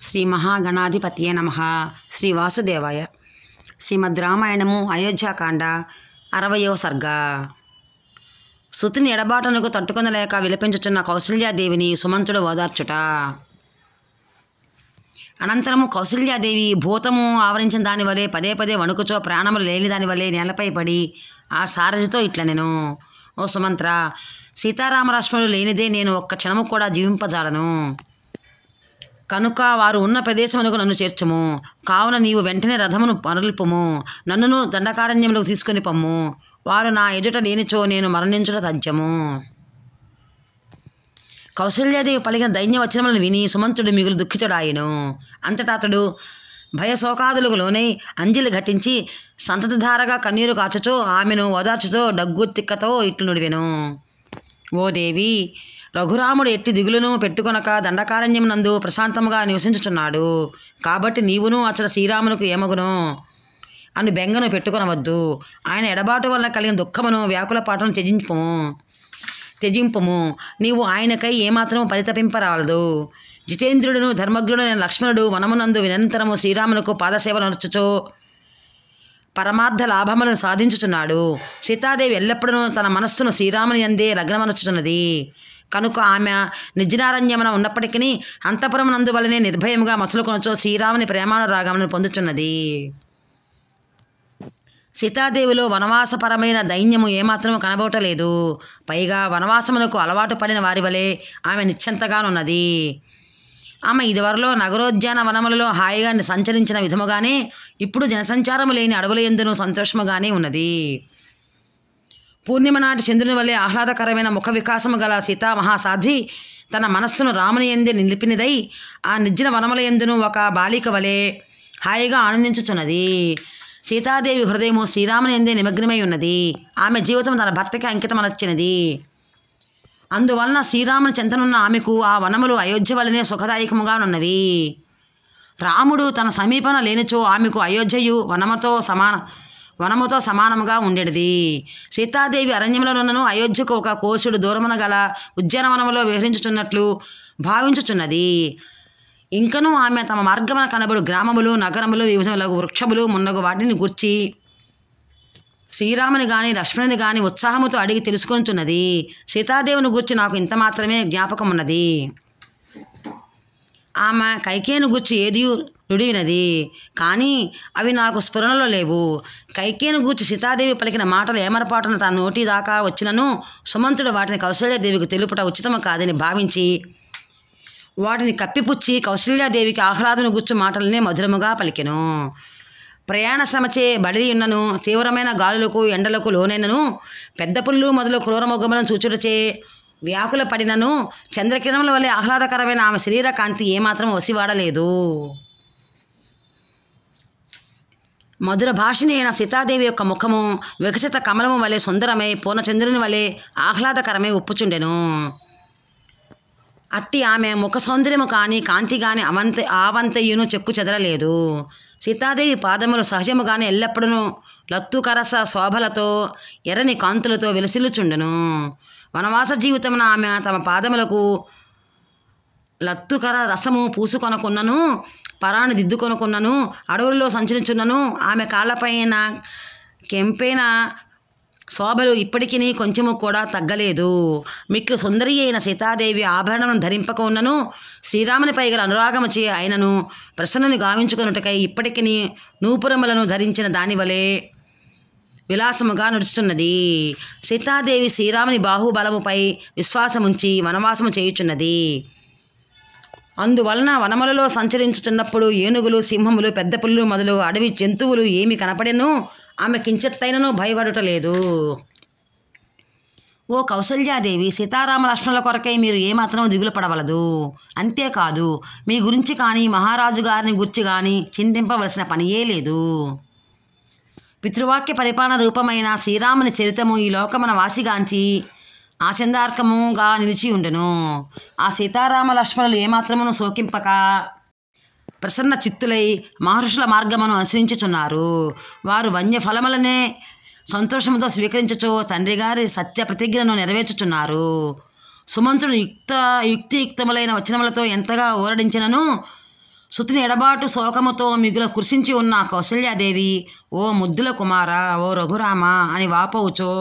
శ్రీ మహాగణాధిపతియే నమః. శ్రీ వాసుదేవాయ. శ్రీమద్ రామాయణము అయోధ్యాకాండ 60వ సర్గ. సుతుని ఎడబాటునకు తట్టుకొనలేక విలపించుచున్న కౌసల్యాదేవిని సుమంతుడు ఓదార్చుట. అనంతరము కౌసల్యాదేవి భూతము ఆవరించిన దాని వలె పదే పదే వణుకుచో ప్రాణములు లేని దాని వలె నేలపై పడి ఆ సారథితో ఇట్లనెను: ఓ సుమంత్ర, సీతారామలక్ష్మణులు లేనిదే నేను ఒక్క క్షణము కూడా జీవింపజాలను. కనుక వారు ఉన్న ప్రదేశమునకు నన్ను చేర్చుము. కావున నీవు వెంటనే రథమును మరల్పుము, నన్నును దండకారణ్యములకు తీసుకొని పమ్ము. వారు నా ఎదుట లేనిచో నేను మరణించుట తథ్యము. కౌసల్యాదేవి పలికిన దైన్యవచనములను విని సుమంతుడు మిగులు దుఃఖితుడాయెను. అంతటా అతడు భయశోకాదులకు లోనై అంజలి ఘటించి సంతతిధారగా కన్నీరు కాచుచో ఆమెను ఓదార్చుతో డగ్గు తిక్కతో ఇట్లు నుడివెను: ఓ దేవి, రఘురాముడు ఎట్టి దిగులును పెట్టుకొనక దండకారణ్యమునందు ప్రశాంతముగా నివసించుచున్నాడు. కాబట్టి నీవును అతడు శ్రీరామునకు ఏమగును అని బెంగను పెట్టుకొనవద్దు. ఆయన ఎడబాటు వలన కలిగిన దుఃఖమును వ్యాకులపాటును త్యజింపుము. నీవు ఆయనకై ఏమాత్రము పరితపింపరాలదు. జితేంద్రుడును ధర్మజ్ఞుడైన లక్ష్మణుడు వనమునందు నిరంతరము శ్రీరామునకు పాదసేవలు నడుచుచో పరమార్థ లాభములను సాధించుచున్నాడు. సీతాదేవి ఎల్లప్పుడూ తన మనస్సును శ్రీరాముని యందే లగ్నమనుచుతున్నది. కనుక ఆమె నిర్జనారణ్యమున ఉన్నప్పటికీ అంతఃపురమునందు వలనే నిర్భయముగా మసలుకొనచో శ్రీరాముని ప్రేమానురాగమును పొందుచున్నది. సీతాదేవిలో వనవాసపరమైన దైన్యము ఏమాత్రము కనబోటలేదు. పైగా వనవాసమునకు అలవాటు పడిన వారి వలె ఆమె నిశ్చంతగానున్నది. ఆమె ఇదివరలో నగరోద్యాన వనములలో హాయిగా సంచరించిన విధముగానే ఇప్పుడు జనసంచారము లేని అడవుల యందును సంతోషముగానే ఉన్నది. పూర్ణిమ నాటి చంద్రుని వలె ఆహ్లాదకరమైన ముఖ వికాసము గల సీతా మహాసాధ్వి తన మనస్సును రాముని యందే నిలిపినదై ఆ నిర్జన వనముల యందును ఒక బాలిక వలె హాయిగా ఆనందించుచున్నది. సీతాదేవి హృదయము శ్రీరాముని యందే నిమగ్నమై ఉన్నది. ఆమె జీవితం తన భర్తకి అంకితమనొచ్చినది. అందువలన శ్రీరాముని చెంతనున్న ఆమెకు ఆ వనములు అయోధ్య వలనే సుఖదాయకముగానున్నవి. రాముడు తన సమీపన లేనిచో ఆమెకు అయోధ్యయు వనముతో సమానముగా ఉండేది. సీతాదేవి అరణ్యములోనున్నను అయోధ్యకు ఒక కోశుడు దూరమున గల ఉద్యానవనములో విహరించుచున్నట్లు భావించుచున్నది. ఇంకనూ ఆమె తమ మార్గమున కనబడు గ్రామములు, నగరములు, వివిధములగు వృక్షములు మున్నగు వాటిని గూర్చి శ్రీరాముని గాని లక్ష్మణుని గాని ఉత్సాహముతో అడిగి తెలుసుకొనుచున్నది. సీతాదేవిని గూర్చి నాకు ఇంత మాత్రమే జ్ఞాపకం ఉన్నది. ఆమె కైకేయిని గూర్చి ఏది నుడివినది, కానీ అవి నాకు స్ఫురణలో లేవు. కైకేయిని గూర్చి సీతాదేవి పలికిన మాటలు ఏమరపాటున తన నోటి దాకా వచ్చినను సుమంతుడు వాటిని కౌసల్యాదేవికి తెలుపుట ఉచితము కాదని భావించి వాటిని కప్పిపుచ్చి కౌసల్యాదేవికి ఆహ్లాదను గూర్చు మాటలనే మధురముగా పలికెను. ప్రయాణ శ్రమచే బడిరి ఉన్నను, తీవ్రమైన గాలులకు ఎండలకు లోనైనను, పెద్ద పుల్లు మొదలు క్రూరమొగ్గములను చూచుటచే వ్యాకుల పడినను చంద్రకిరణముల వలె ఆహ్లాదకరమైన ఆమె శరీర కాంతి ఏమాత్రం వసివాడలేదు. మధుర భాషిని అయిన సీతాదేవి యొక్క ముఖము వికసిత కమలము వలె సుందరమై పూర్ణచంద్రుని వలె ఆహ్లాదకరమై ఉప్పుచుండెను. అట్టి ఆమె ముఖ సౌందర్యము కానీ కాంతి కానీ ఆవంతయును చెక్కు చెదరలేదు. సీతాదేవి పాదములు సహజముగానే ఎల్లప్పుడూ లత్తుకరస శోభలతో ఎర్రని కాంతులతో విలసిల్లుచుండెను. వనవాస జీవితమున ఆమె తమ పాదములకు లత్తుకర రసము పూసుకొనకున్నను, పరాన్ని దిద్దుకొనుకున్నను, అడవులలో సంచరించున్నను ఆమె కాళ్ళపైన కెంపైన శోభలు ఇప్పటికీ కొంచెము కూడా తగ్గలేదు. మిక్కిలి సుందరి అయిన సీతాదేవి ఆభరణమును ధరింపక ఉన్నను శ్రీరామునిపై గల అనురాగము చే ఆయనను ప్రసన్నుని గావించుకొనుటకై ఇప్పటికీ నూపురములను ధరించిన దాని వలె విలాసముగా నడుచుతున్నది. సీతాదేవి శ్రీరాముని బాహుబలముపై విశ్వాసముంచి వనవాసము చేయుచున్నది. అందువలన వనములలో సంచరించుచున్నప్పుడు ఏనుగులు, సింహములు, పెద్ద పుల్లు మొదలు అడవి జంతువులు ఏమి కనపడెను ఆమె కించెత్తైనను భయపడుటలేదు. ఓ కౌసల్యాదేవి, సీతారామ లక్ష్మణుల కొరకై మీరు ఏమాత్రం దిగులు పడవలదు. అంతేకాదు, మీ గురించి కానీ మహారాజు గారిని గురించి కానీ చింతింపవలసిన పనియే లేదు. పితృవాక్య పరిపాలన రూపమైన శ్రీరాముని చరితము ఈ లోకమున వాసిగాంచి ఆచందార్కముగా నిలిచి ఉండెను. ఆ సీతారామ లక్ష్మణులు ఏమాత్రమును శోకింపక ప్రసన్న చిత్తులై మహర్షుల మార్గమును అనుసరించుచున్నారు. వారు వన్యఫలములనే సంతోషముతో స్వీకరించుచో తండ్రి గారి సత్య ప్రతిజ్ఞను నెరవేర్చుచున్నారు. సుమంతుడు యుక్తియుక్తములైన వచనములతో ఎంతగా ఊరడించినను సుతుని ఎడబాటు శోకముతో మిగుల కృషించి ఉన్న కౌసల్యాదేవి ఓ ముద్దుల కుమార ఓ రఘురామ అని వాపోవుచో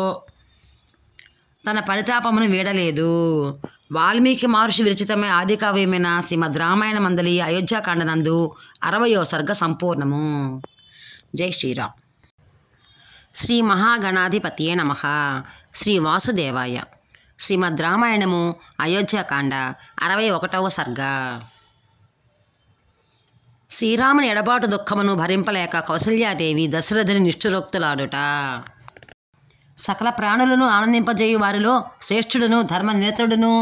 తన పరితాపమును వీడలేదు. వాల్మీకి మహర్షి విరచితమై ఆదికావ్యమైన శ్రీమద్ రామాయణ మందలి అయోధ్యాకాండనందు 60వ సర్గ సంపూర్ణము. జై శ్రీరామ్. శ్రీ మహాగణాధిపతియే నమః. శ్రీ వాసుదేవాయ. శ్రీమద్ రామాయణము అయోధ్యాకాండ 61వ సర్గ. శ్రీరాముని ఎడబాటు దుఃఖమును భరింపలేక కౌసల్యాదేవి దశరథుని నిష్ఠురోక్తులాడుట. సకల ప్రాణులను ఆనందింపజేయు వారిలో శ్రేష్ఠుడును ధర్మనిరతుడును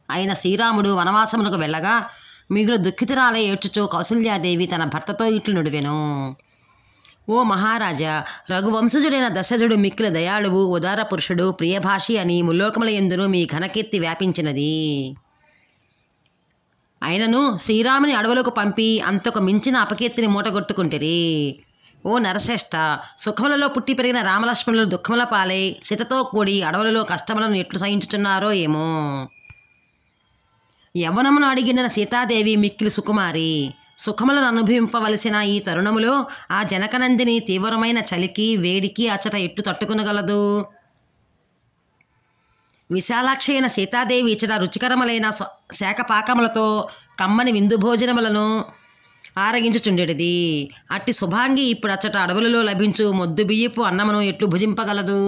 అయిన శ్రీరాముడు వనవాసమునకు వెళ్ళగా మిగులు దుఃఖితురాలై ఏడ్చుచూ కౌసల్యాదేవి తన భర్తతో ఇట్లు నుడివెను. ఓ మహారాజా, రఘువంశజుడైన దశరథుడు మిక్కిల దయాళువు, ఉదార పురుషుడు, ప్రియభాషి అని ముల్లోకముల యందును మీ ఘనకీర్తి వ్యాపించినది. అయినను శ్రీరాముని అడవులకు పంపి అంతకు మించిన అపకీర్తిని మూటగొట్టుకుంటిరి. ఓ నరశ్రేష్ఠ, సుఖములలో పుట్టి పెరిగిన రామలక్ష్మణులు దుఃఖముల పాలై సీతతో కూడి అడవులలో కష్టములను ఎట్లు సహించుచున్నారో ఏమో. యవ్వనమును అడిగిన సీతాదేవి మిక్కిలి సుకుమారి. సుఖములను అనుభవింపవలసిన ఈ తరుణములో ఆ జనకనందిని తీవ్రమైన చలికి వేడికి అచ్చట ఎట్లు తట్టుకునగలదు? విశాలాక్షి అయిన సీతాదేవి ఇచ్చట రుచికరములైన శాఖపాకములతో కమ్మని విందు భోజనములను ఆరగించుచుండెడిది. అట్టి శుభాంగి ఇప్పుడు అచ్చట అడవులలో లభించు మొద్దు బియ్యపు అన్నమును ఎట్లు భుజింపగలదు?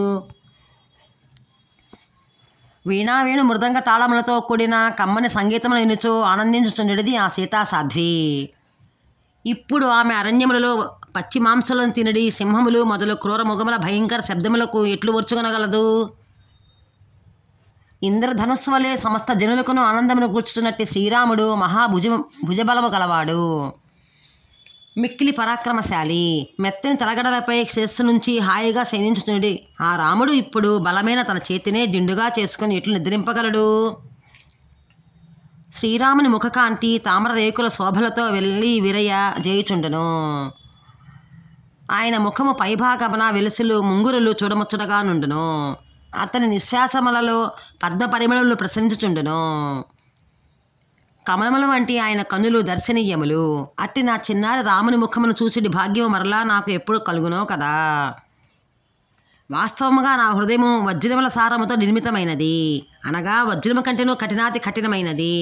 వీణావేణు మృదంగ తాళములతో కూడిన కమ్మని సంగీతమును వినుచో ఆనందించుచుండెడిది ఆ సీతాసాధ్వి. ఇప్పుడు ఆమె అరణ్యములలో పచ్చి మాంసలను తినడి సింహములు మొదలు క్రూర ముఖముల భయంకర శబ్దములకు ఎట్లు వర్చుకొనగలదు? ఇంద్రధనుస్సు వలె సమస్త జనులకును ఆనందమును కూర్చుతున్నట్టు శ్రీరాముడు భుజబలము గలవాడు, మిక్కిలి పరాక్రమశాలి. మెత్తని తలగడలపై శిరస్సు నుంచి హాయిగా శయనించుతుడి ఆ రాముడు ఇప్పుడు బలమైన తన చేతినే జిండుగా చేసుకుని ఎట్లు నిద్రింపగలడు? శ్రీరాముని ముఖకాంతి తామర రేకుల శోభలతో వెళ్ళి విరయ జేయుచుండెను. ఆయన ముఖము పైభాగమున వెలుసులు ముంగురులు చూడముచ్చటగా నుండును. అతని నిశ్వాసములలో పద్మ పరిమళములు ప్రసరించుచుండును. కమలముల వంటి ఆయన కన్నులు దర్శనీయములు. అట్టి నా చిన్నారి రాముని ముఖమును చూసిడి భాగ్యం మరలా నాకు ఎప్పుడు కలుగునో కదా. వాస్తవముగా నా హృదయము వజ్రముల సారముతో నిర్మితమైనది, అనగా వజ్రము కంటేనూ కఠినాతి కఠినమైనది.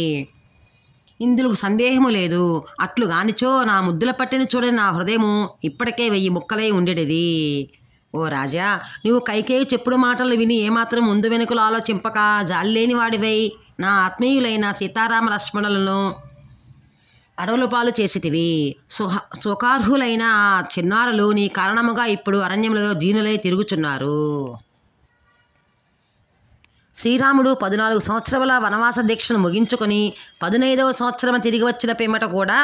ఇందులో సందేహము లేదు. అట్లు గానిచో నా ముద్దుల పట్టిని చూడని నా హృదయము ఇప్పటికే 1000 ముక్కలై ఉండేది. ఓ రాజా, నువ్వు కైకేయి చెప్పుడు మాటలు విని ఏమాత్రం ముందు వెనుకలు ఆలోచింపక జాలిలేని వాడివై నా ఆత్మీయులైన సీతారామ లక్ష్మణులను అడవుల పాలు చేసితివి. సుఖార్హులైన ఆ చిన్నారులు నీ కారణముగా ఇప్పుడు అరణ్యములలో దీనులై తిరుగుచున్నారు. శ్రీరాముడు 14 సంవత్సరముల వనవాస దీక్షను ముగించుకొని 15వ సంవత్సరం తిరిగి వచ్చిన పిమ్మట కూడా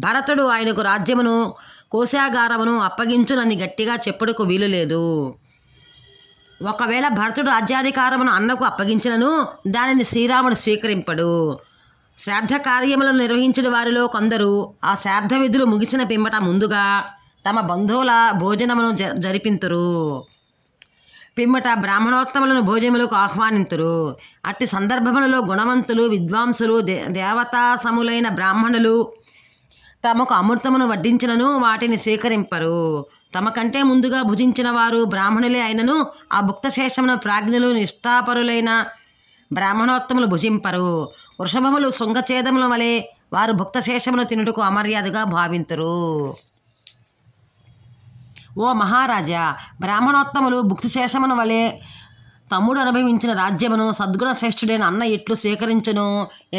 భరతుడు ఆయనకు రాజ్యమును కోశాగారమును అప్పగించునని గట్టిగా చెప్పుటకు వీలు లేదు. ఒకవేళ భరతుడు రాజ్యాధికారమును అన్నకు అప్పగించినను దానిని శ్రీరాముడు స్వీకరింపడు. శ్రాద్ధ కార్యములను నిర్వహించిన వారిలో కొందరు ఆ శ్రాద్ధ విధులు ముగిసిన పిమ్మట ముందుగా తమ బంధువుల భోజనమును జరిపింతురు. పిమ్మట బ్రాహ్మణోత్తములను భోజనములకు ఆహ్వానింతురు. అట్టి సందర్భములలో గుణవంతులు, విద్వాంసులు, దేవతా సములైన బ్రాహ్మణులు తమకు అమృతమును వడ్డించినను వాటిని స్వీకరింపరు. తమ కంటే ముందుగా భుజించిన వారు బ్రాహ్మణులే అయినను ఆ భుక్తశేషమును ప్రాజ్ఞులు నిష్ఠాపరులైన బ్రాహ్మణోత్తములు భుజింపరు. వృషభములు శృంగఛేదముల వలె వారు భుక్తశేషమును తినుటకు అమర్యాదగా భావింతురు. ఓ మహారాజా, బ్రాహ్మణోత్తములు భుక్తిశేషమును వలె తమ్ముడు అనుభవించిన రాజ్యమును సద్గుణ శ్రేష్ఠుడైన అన్న ఎట్లు స్వీకరించును,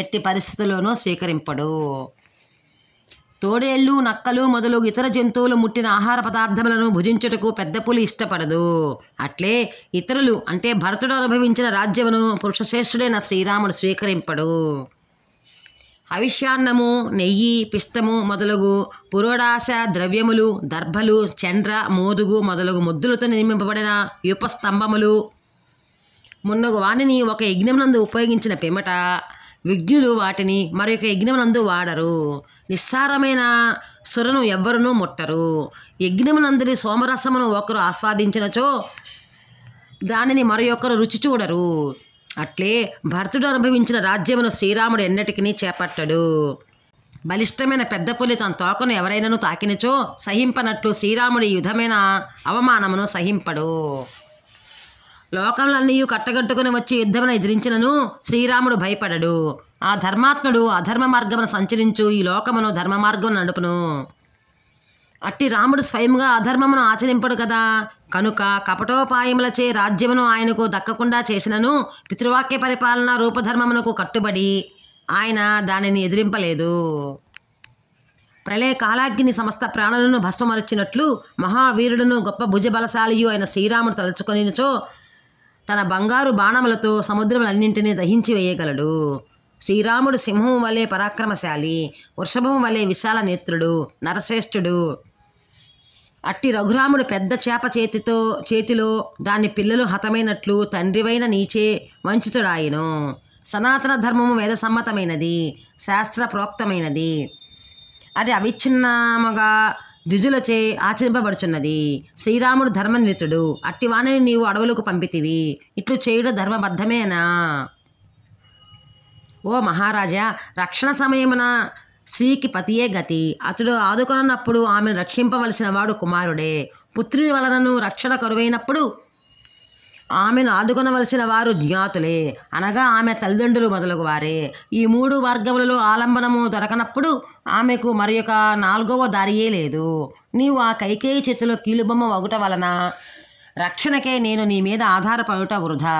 ఎట్టి పరిస్థితుల్లోనూ స్వీకరింపడు. తోడేళ్ళు, నక్కలు మొదలగు ఇతర జంతువులు ముట్టిన ఆహార పదార్థములను భుజించుటకు పెద్ద పులి ఇష్టపడదు. అట్లే ఇతరులు అంటే భరతుడు అనుభవించిన రాజ్యమును పురుషశ్రేష్ఠుడైన శ్రీరాముడు స్వీకరింపడు. హవిష్యాన్నము, నెయ్యి, పిష్టము మొదలగు పురోడాశ ద్రవ్యములు, దర్భలు, చండ్ర, మోదుగు మొదలగు ముద్దులతో నిర్మింపబడిన యూపస్తంభములు మున్నగు వానిని ఒక యజ్ఞమునందు ఉపయోగించిన పిమ్మట విజ్ఞులు వాటిని మరొక యజ్ఞమునందు వాడరు. నిస్సారమైన సురను ఎవ్వరునూ ముట్టరు. యజ్ఞమునందరి సోమరసమును ఒకరు ఆస్వాదించినచో దానిని మరొకరు రుచి చూడరు. అట్లే భరతుడు అనుభవించిన రాజ్యమును శ్రీరాముడు ఎన్నటికీ చేపట్టడు. బలిష్టమైన పెద్ద పులి తన తోకను ఎవరైనాను తాకినచో సహింపనట్లు శ్రీరాముడు ఈ విధమైన అవమానమును సహింపడు. లోకములన్నీ కట్టగట్టుకుని వచ్చి యుద్ధమున ఎదిరించినను శ్రీరాముడు భయపడడు. ఆ ధర్మాత్ముడు అధర్మ మార్గమును సంచరించు ఈ లోకమును ధర్మ మార్గమును నడుపును. అట్టి రాముడు స్వయంగా అధర్మమును ఆచరింపడు కదా. కనుక కపటోపాయములచే రాజ్యమును ఆయనకు దక్కకుండా చేసినను పితృవాక్య పరిపాలన రూపధర్మమునకు కట్టుబడి ఆయన దానిని ఎదిరింపలేదు. ప్రళయ కాలాగ్ని సమస్త ప్రాణులను భస్మమరచినట్లు మహావీరుడును గొప్ప భుజబలశాలియు అయిన శ్రీరాముడు తలుచుకొనిచో తన బంగారు బాణములతో సముద్రములన్నింటినీ దహించి వేయగలడు. శ్రీరాముడు సింహం వలె పరాక్రమశాలి, వృషభం వలె విశాల నేత్రుడు, నరశ్రేష్ఠుడు. అట్టి రఘురాముడు పెద్ద చేప చేతిలో దాని పిల్లలు హతమైనట్లు తండ్రివైన నీచే వంచితుడాయను. సనాతన ధర్మము వేద సమ్మతమైనది, శాస్త్ర ప్రోక్తమైనది. అది అవిచ్ఛిన్నముగా ద్విజులచే ఆచరింపబడుచున్నది. శ్రీరాముడు ధర్మనిరతుడు. అట్టి వాణిని నీవు అడవులకు పంపితివి. ఇట్లు చేయుడు ధర్మబద్ధమేనా? ఓ మహారాజా, రక్షణ సమయమున స్త్రీకి పతియే గతి. అతడు ఆదుకొనప్పుడు ఆమెను రక్షింపవలసిన వాడు కుమారుడే. పుత్రుని వలనను రక్షణ కరువైనప్పుడు ఆమెను ఆదుకొనవలసిన వారు జ్ఞాతులే, అనగా ఆమె తల్లిదండ్రులు మొదలగు వారే. ఈ 3 వర్గములలో ఆలంబనము దొరకనప్పుడు ఆమెకు మరి ఒక 4వ దారియే లేదు. నీవు ఆ కైకేయి చేతిలో కీలుబొమ్మ వగుట వలన రక్షణకే నేను నీ మీద ఆధారపడుట వృధా.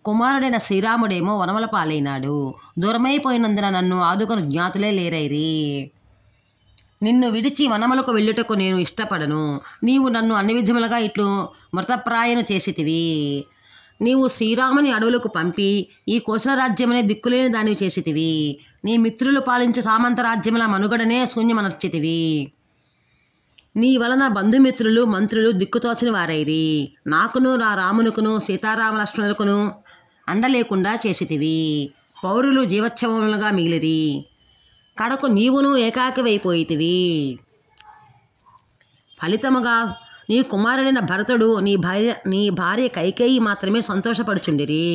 కుమారుడైన శ్రీరాముడేమో వనముల పాలైనాడు. దూరమైపోయినందున నన్ను ఆదుకొని జ్ఞాతులే లేరైరి. నిన్ను విడిచి వనములకు వెళ్ళుటకు నేను ఇష్టపడను. నీవు నన్ను అన్ని విధములుగా ఇట్లు మృతప్రాయను చేసితివి. నీవు శ్రీరాముని అడవులకు పంపి ఈ కోసల రాజ్యమనే దిక్కులేని దానివి చేసితివి. నీ మిత్రులు పాలించు సామంత రాజ్యముల మనుగడనే శూన్యమనర్చితివి. నీ వలన బంధుమిత్రులు మంత్రులు దిక్కుతోచని వారైరి. నాకును నా రామునుకును సీతారామ లక్ష్మణులకును అండలేకుండా చేసితివి. పౌరులు జీవచ్ఛవములుగా మిగిలిరి. కడకు నీవును ఏకాకివైపోయితివి. ఫలితముగా నీ కుమారుడైన భరతుడు నీ భార్య కైకేయి మాత్రమే సంతోషపడుచుండిరి.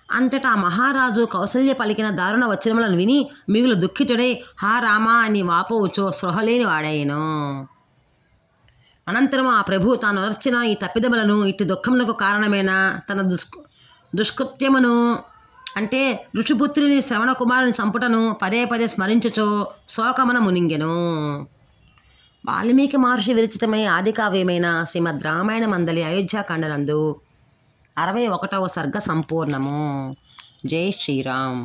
అంతటా మహారాజు కౌసల్య పలికిన దారుణ వచనములను విని మిగులు దుఃఖితుడై హా రామా అని వాపోవచ్చో స్పృహలేని వాడాయను. అనంతరం ఆ ప్రభు తాను అర్చిన ఈ తప్పిదములను ఇటు దుఃఖములకు కారణమైన తన దుష్కృత్యమును అంటే ఋషిపుత్రుని శ్రవణ కుమారుని చంపుటను పదే పదే స్మరించుచో శోకమున మునింగెను. వాల్మీకి మహర్షి విరచితమై ఆదికావ్యమైన శ్రీమద్ రామాయణ మందలి అయోధ్యాకాండనందు 61వ సర్గ సంపూర్ణము. జై శ్రీరామ్.